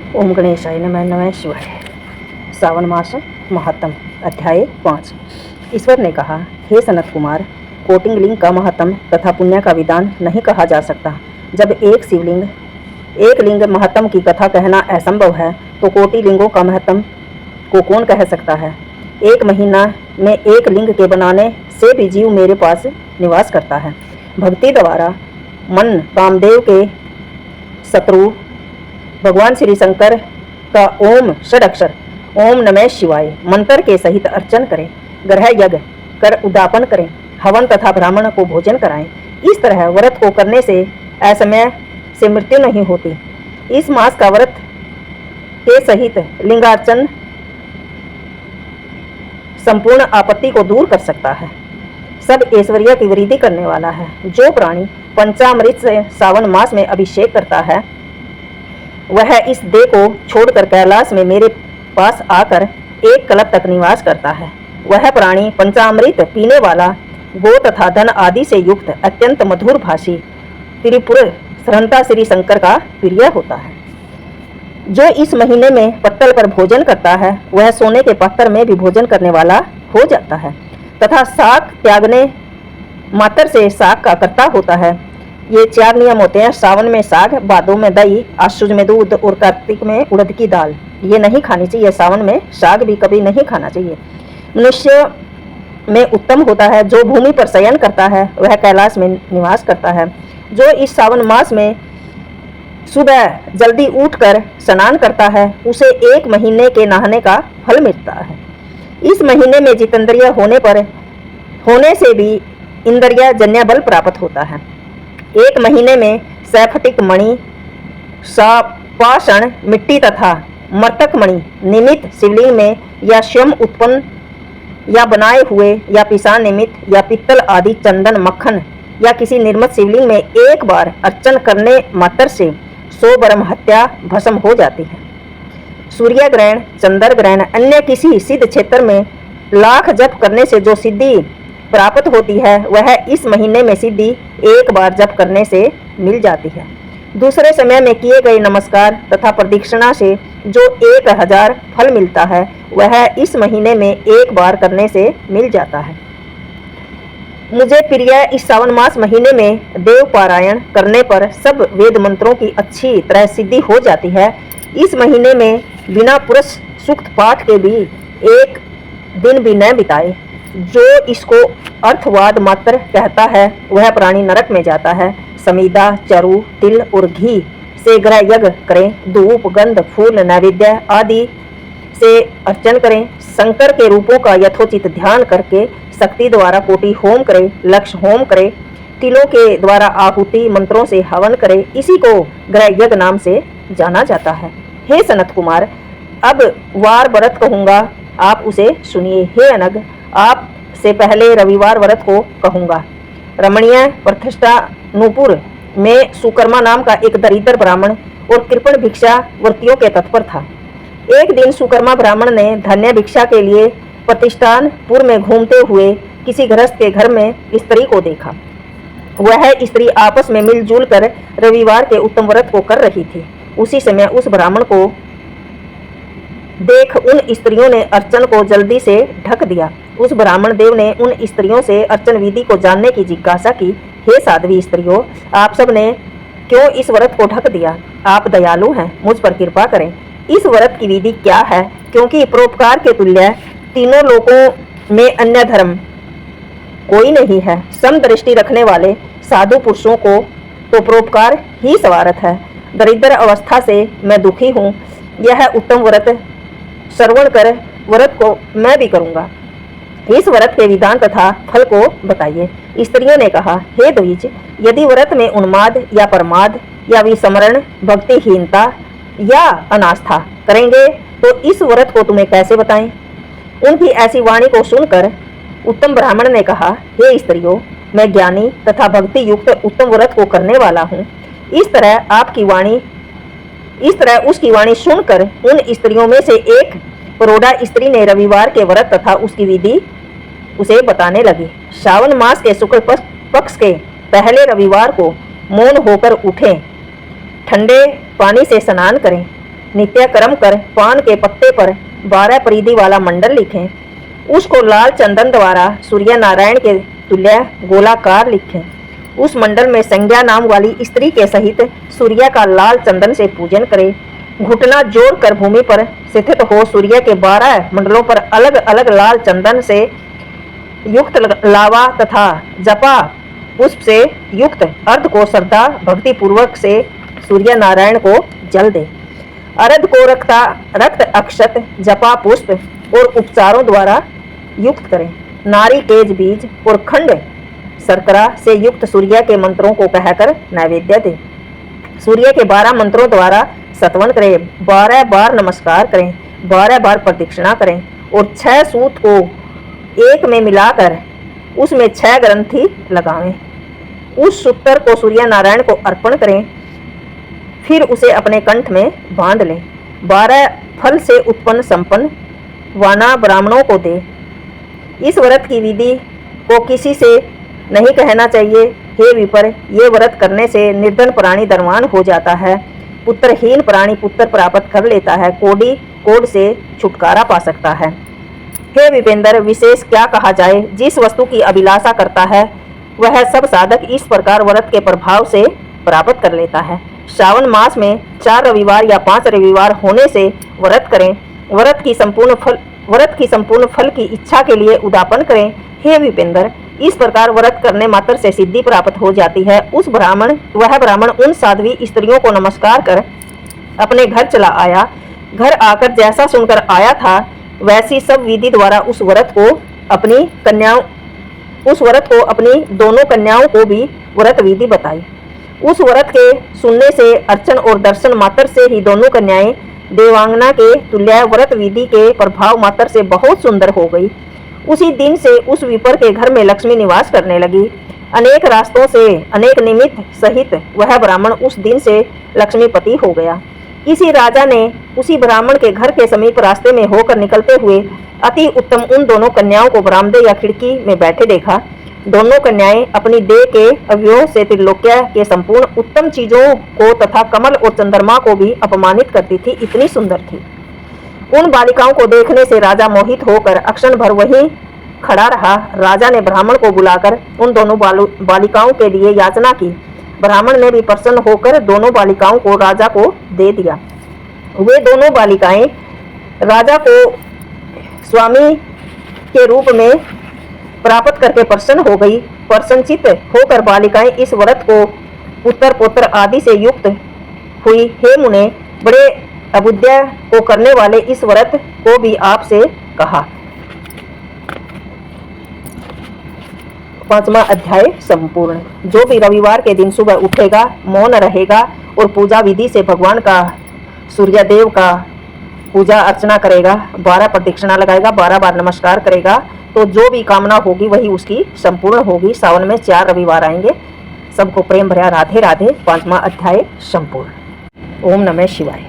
ओम गणेशाय नमः। नमः शिवाय। सावन मास महात्म। अध्याय 5। ईश्वर ने कहा, हे सनत कुमार, कोटिंग लिंग का महत्म तथा पुण्य का विधान नहीं कहा जा सकता। जब एक लिंग महत्म की कथा कहना असंभव है, तो कोटि लिंगों का महत्म को कौन कह सकता है। एक महीना में एक लिंग के बनाने से भी जीव मेरे पास निवास करता है। भक्ति द्वारा मन कामदेव के शत्रु भगवान श्री शंकर का ओम षडक्षर ओम नमः शिवाय मंत्र के सहित अर्चन करें, ग्रह यज्ञ कर उद्यापन करें, हवन तथा ब्राह्मण को भोजन कराएं। इस तरह व्रत को करने से असमय से मृत्यु नहीं होती। इस मास का व्रत के सहित लिंगार्चन संपूर्ण आपत्ति को दूर कर सकता है, सब ऐश्वर्य की वृद्धि करने वाला है। जो प्राणी पंचामृत से सावन मास में अभिषेक करता है, वह इस देह को छोड़कर कैलाश में मेरे पास आकर एक कल्प तक निवास करता है। वह प्राणी पंचामृत पीने वाला, गो तथा धन आदि से युक्त, अत्यंत मधुर भाषी, त्रिपुर सहंता श्री शंकर का प्रिय होता है। जो इस महीने में पत्तल पर भोजन करता है, वह सोने के पत्थर में भी भोजन करने वाला हो जाता है तथा साग त्यागने मात्र से साग का कर्ता होता है। ये 4 नियम होते हैं। सावन में साग, भादों में दही, आश्विन में दूध और कार्तिक में उड़द की दाल। ये नहीं खानी चाहिए। सावन में साग भी कभी नहीं खाना चाहिए। मनुष्य में उत्तम होता है जो भूमि पर शयन करता है, वह कैलाश में निवास करता है। जो इस सावन मास में सुबह जल्दी उठकर स्नान करता है, उसे 1 महीने के नहाने का फल मिलता है। इस महीने में जितेंद्रिय होने से भी इंद्रिय जन्य बल प्राप्त होता है। 1 महीने में सैफटिक मणि, पाषाण मिट्टी तथा मर्तक मणि निमित्त शिवलिंग में या स्वयं उत्पन्न या बनाए हुए या पिसान निमित्त या पित्तल आदि चंदन मक्खन या किसी निर्मित शिवलिंग में एक बार अर्चन करने मात्र से 100 ब्रह्म हत्या भस्म हो जाती है। सूर्य ग्रहण, चंद्र ग्रहण, अन्य किसी सिद्ध क्षेत्र में लाख जप करने से जो सिद्धि प्राप्त होती है, वह इस महीने में सिद्धि एक बार जप करने से मिल जाती है। दूसरे समय में किए गए नमस्कार तथा प्रदक्षिणा से जो 1000 फल मिलता है, वह इस महीने में एक बार करने से मिल जाता है। मुझे प्रिय इस सावन मास महीने में देव पारायण करने पर सब वेद मंत्रों की अच्छी तरह सिद्धि हो जाती है। इस महीने में बिना पुरुष सूक्त पाठ के भी एक दिन भी न बिताए। जो इसको अर्थवाद मात्र कहता है, वह प्राणी नरक में जाता है। समीदा, चरु, तिल और घी से ग्रह यज्ञ करें, धूप, गंध, फूल, नैवेद्य आदि से अर्चन करें। शंकर के रूपों का यथोचित ध्यान करके शक्ति द्वारा कोटि होम करे, लक्ष्य होम करे, तिलों के द्वारा आहुति मंत्रों से हवन करे। इसी को ग्रह यज्ञ नाम से जाना जाता है। हे सनत कुमार, अब वार व्रत कहूँगा, आप उसे सुनिए। हे अनग, आप से पहले रविवार व्रत को कहूँगा। रमणीय प्रतिष्ठा नूपुर में सुकर्मा नाम का एक दरिद्र ब्राह्मण और कृपण भिक्षा व्रतियों के तत्पर था। एक दिन सुकर्मा ब्राह्मण ने धन्य भिक्षा के लिए प्रतिष्ठानपुर में घूमते हुए किसी गृहस्थ के घर में स्त्री को देखा। वह स्त्री आपस में मिलजुल कर रविवार के उत्तम व्रत को कर रही थी। उसी समय उस ब्राह्मण को देख उन स्त्रियों ने अर्चन को जल्दी से ढक दिया। उस ब्राह्मण देव ने उन स्त्रियों से अर्चन विधि को जानने की जिज्ञासा की। हे साध्वी स्त्रियों, आप सब ने क्यों इस व्रत को ढक दिया? आप दयालु हैं, मुझ पर कृपा करें। इस व्रत की विधि क्या है? क्योंकि परोपकार के तुल्य तीनों लोकों में अन्य धर्म कोई नहीं है। समदृष्टि रखने वाले साधु पुरुषों को तो परोपकार ही स्वार्थ है। दरिद्र अवस्था से मैं दुखी हूँ। यह उत्तम व्रत श्रवण कर व्रत को मैं भी करूँगा। इस व्रत के विधान तथा फल को बताइए। स्त्रियों ने कहा, हे द्विज, यदि व्रत में उन्माद या प्रमाद या विस्मरण, भक्तिहीनता या अनास्था करेंगे तो इस व्रत को तुम्हें कैसे बताएं? उनकी ऐसी वाणी को सुनकर उत्तम ब्राह्मण ने कहा, हे स्त्रियों, मैं ज्ञानी तथा भक्ति युक्त उत्तम व्रत को करने वाला हूँ। इस तरह उसकी वाणी सुनकर उन स्त्रियों में से एक परोढ़ा स्त्री ने रविवार के व्रत तथा उसकी विधि उसे बताने लगी। श्रावण मास के शुक्ल पक्ष के पहले रविवार को मौन होकर उठें, ठंडे पानी से स्नान करें, नित्य कर्म कर पान के पत्ते पर 12 परिधि वाला मंडल लिखें। उसको लाल चंदन द्वारा सूर्य नारायण के तुल्य गोलाकार लिखें। उस मंडल में संज्ञा नाम वाली स्त्री के सहित सूर्य का लाल चंदन से पूजन करें। घुटना जोड़कर भूमि पर स्थित हो सूर्य के 12 मंडलों पर अलग अलग लाल चंदन से युक्त लावा तथा जपा पुष्प से युक्त अर्ध को श्रद्धा भक्ति पूर्वक से सूर्य नारायण को जल दे। अर्ध को रक्त अक्षत जपा पुष्प और उपचारों द्वारा युक्त करें। नारी केज बीज और खंड शर्करा से युक्त सूर्य के मंत्रों को कहकर नैवेद्य दे। सूर्य के 12 मंत्रों द्वारा सतवन करें। 12 बार नमस्कार करें, 12 बार प्रदक्षिणा करें और 6 सूत को एक में मिलाकर उसमें 6 ग्रंथि लगावें। उस सूत्र को सूर्य नारायण को अर्पण करें, फिर उसे अपने कंठ में बांध लें। 12 फल से उत्पन्न संपन्न वाना ब्राह्मणों को दे। इस व्रत की विधि को किसी से नहीं कहना चाहिए। हे विपर, ये व्रत करने से निर्धन प्राणी धनवान हो जाता है, पुत्रहीन प्राणी पुत्र प्राप्त कर लेता है, कोड़ी कोड से छुटकारा पा सकता है। हे विपेंद्र, विशेष क्या कहा जाए। जिस वस्तु की अभिलाषा करता है वह सब साधक इस प्रकार व्रत के प्रभाव से प्राप्त कर लेता है। श्रावण मास में 4 रविवार या 5 रविवार होने से व्रत करें। व्रत की संपूर्ण फल की इच्छा के लिए उद्यापन करें। हे विपेंद्र, इस प्रकार व्रत करने मात्र से सिद्धि प्राप्त हो जाती है। वह ब्राह्मण उन साध्वी स्त्रियों को नमस्कार कर अपने घर चला आया। घर आकर जैसा सुनकर आया था वैसी सब विधि द्वारा उस व्रत को अपनी दोनों कन्याओं को भी व्रत विधि बताई। उस व्रत के सुनने से, अर्चन और दर्शन मात्र से ही दोनों कन्याएं देवांगना के तुल्य व्रत विधि के प्रभाव मात्र से बहुत सुंदर हो गई। उसी दिन से उस विपर के घर में लक्ष्मी निवास करने लगी। अनेक रास्तों से, अनेक निमित्त सहित वह ब्राह्मण उस दिन से लक्ष्मीपति हो गया। इसी राजा ने उसी ब्राह्मण के घर के समीप रास्ते में होकर निकलते हुए अति उत्तम उन दोनों कन्याओं को बरामदे या खिड़की में बैठे देखा। दोनों कन्याएं अपनी देह के अवयवों से त्रिलोक्य के संपूर्ण उत्तम चीजों को तथा कमल और चंद्रमा को भी अपमानित करती थी, इतनी सुंदर थी। उन बालिकाओं को देखने से राजा मोहित होकर अक्षण भर वहीं खड़ा रहा। राजा ने ब्राह्मण को बुलाकर उन दोनों बालिकाओं के लिए याचना की। ब्राह्मण ने भी प्रसन्न होकर दोनों बालिकाओं को राजा को दे दिया। वे दोनों बालिकाएं राजा को स्वामी के रूप में प्राप्त करके प्रसन्न हो गई। प्रसन्नचित होकर बालिकाएं इस व्रत को पुत्र पौत्र आदि से युक्त हुई। हे मुने, बड़े अबुद्ध को करने वाले इस व्रत को भी आपसे कहा। 5वां अध्याय संपूर्ण। जो भी रविवार के दिन सुबह उठेगा, मौन रहेगा और पूजा विधि से भगवान का, सूर्यदेव का पूजा अर्चना करेगा, 12 प्रदक्षिणा लगाएगा, 12 बार नमस्कार करेगा, तो जो भी कामना होगी वही उसकी संपूर्ण होगी। सावन में 4 रविवार आएंगे। सबको प्रेम भरा राधे राधे। 5वां अध्याय संपूर्ण। ओम नमः शिवाय।